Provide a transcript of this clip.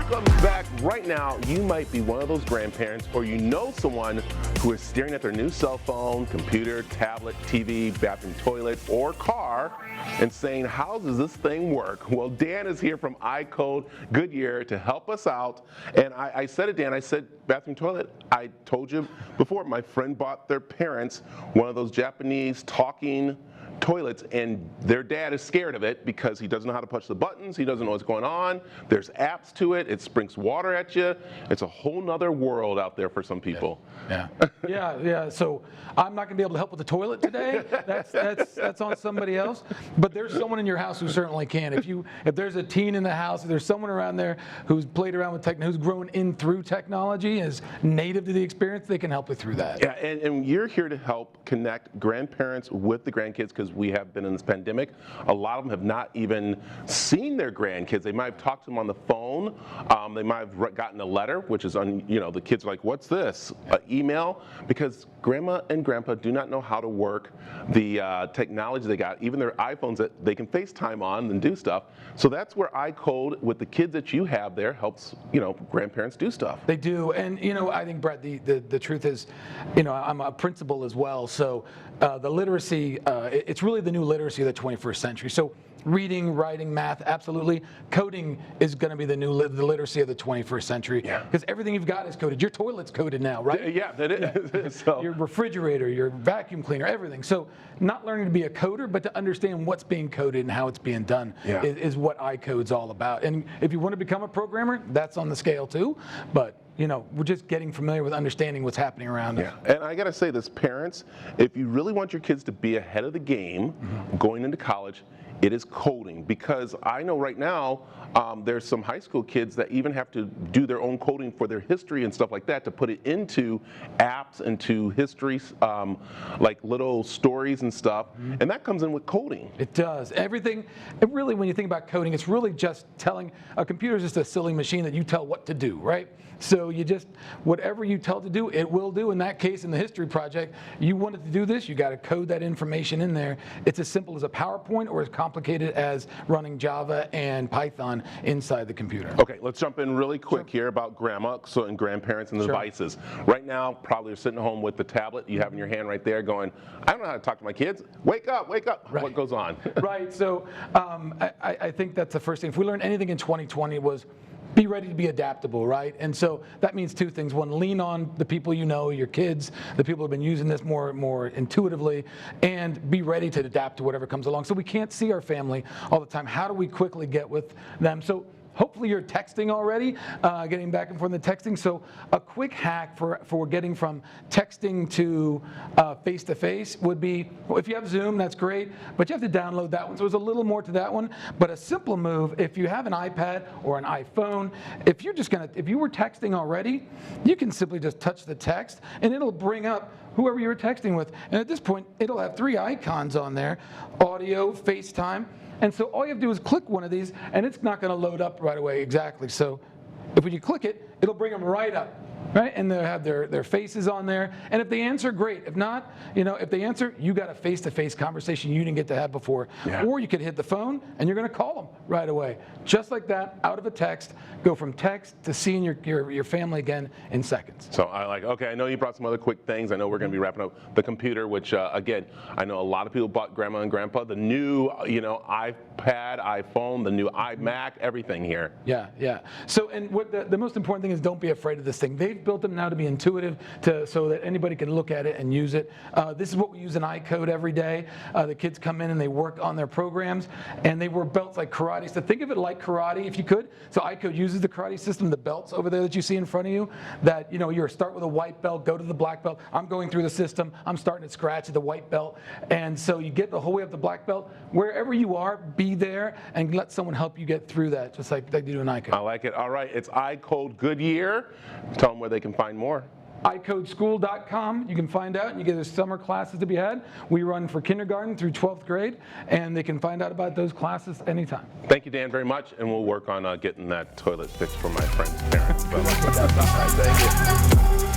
Welcome back. Right now, you might be one of those grandparents, or you know someone who is staring at their new cell phone, computer, tablet, TV, bathroom, toilet, or car and saying, how does this thing work? Well, Dan is here from iCode Goodyear to help us out. And I said it, Dan, I said bathroom, toilet. I told you before, my friend bought their parents one of those Japanese talking toilets, and their dad is scared of it because he doesn't know how to push the buttons, he doesn't know what's going on, there's apps to it, it springs water at you. It's a whole nother world out there for some people. Yeah. So I'm not gonna be able to help with the toilet today. That's on somebody else. But there's someone in your house who certainly can. If there's a teen in the house, if there's someone around there who's played around with technology, who's grown in through technology, is native to the experience, they can help you through that. Yeah, and you're here to help connect grandparents with the grandkids, because we have been in this pandemic. A lot of them have not even seen their grandkids. They might have talked to them on the phone. They might have gotten a letter, which is the kids are like, what's this? Email, because grandma and grandpa do not know how to work the technology they got, even their iPhones that they can FaceTime on and do stuff. So that's where iCode, with the kids that you have there, helps grandparents do stuff. They do, and I think, Brett, the truth is, I'm a principal as well, so the literacy, it's really the new literacy of the 21st century. So reading, writing, math, absolutely. Coding is going to be the literacy of the 21st century. Because everything you've got is coded. Your toilet's coded now, right? Yeah, that is. So. Your refrigerator, your vacuum cleaner, everything. So not learning to be a coder, but to understand what's being coded and how it's being done is what iCode's all about. And if you want to become a programmer, that's on the scale too. But we're just getting familiar with understanding what's happening around us. And I got to say this, parents, if you really want your kids to be ahead of the game going into college, it is coding, because I know right now there's some high school kids that even have to do their own coding for their history and stuff like that, to put it into apps, into histories, like little stories and stuff, and that comes in with coding. It does. Everything, really, when you think about coding, it's really just telling, a computer is just a silly machine that you tell what to do, right? So whatever you tell it to do, it will do. In that case, in the history project, you wanted to do this, you got to code that information in there. It's as simple as a PowerPoint or as complicated as running Java and Python inside the computer. Okay, let's jump in really quick here about grandma and grandparents and the devices. Right now, probably you're sitting at home with the tablet you have in your hand right there going, I don't know how to talk to my kids. Wake up, wake up. Right. What goes on? Right, so I think that's the first thing. If we learned anything in 2020 was be ready to be adaptable, right? And so that means two things. One, lean on the people your kids, the people who have been using this more intuitively, and be ready to adapt to whatever comes along. So we can't see our family all the time. How do we quickly get with them? So hopefully you're texting already, getting back and forth in the texting. So a quick hack for getting from texting to face-to-face would be, well, if you have Zoom, that's great, but you have to download that one. So there's a little more to that one. But a simple move, if you have an iPad or an iPhone, if you were texting already, you can simply just touch the text and it'll bring up whoever you were texting with. And at this point, it'll have 3 icons on there: audio, FaceTime. And so all you have to do is click one of these, and it's not going to load up right away exactly. So if you click it, it'll bring them right up, right? And they'll have their faces on there. And if they answer, great. If not, if they answer, you got a face-to-face conversation you didn't get to have before. Or you could hit the phone, and you're going to call them right away. Just like that, out of a text, go from text to seeing your family again in seconds. So okay, I know you brought some other quick things. I know we're going to be wrapping up the computer, which, again, I know a lot of people bought grandma and grandpa the new, iPad, iPhone, the new iMac, everything here. Yeah. So, and what the most important thing is, don't be afraid of this thing. They've built them now to be intuitive, so that anybody can look at it and use it. This is what we use in iCode every day. The kids come in and they work on their programs, and they wear belts like karate. So think of it like karate, if you could. So iCode uses the karate system, the belts over there that you see in front of you, that you start with a white belt, go to the black belt. I'm going through the system. I'm starting at scratch at the white belt. And so you get the whole way up the black belt. Wherever you are, be there and let someone help you get through that, just like they do in iCode. I like it. All right, it's iCode Goodyear. Tell them where they can find more. iCodeschool.com. You can find out, and you get those summer classes to be had. We run for kindergarten through 12th grade, and they can find out about those classes anytime. Thank you, Dan, very much, and we'll work on getting that toilet fixed for my friend's parents. Thank you.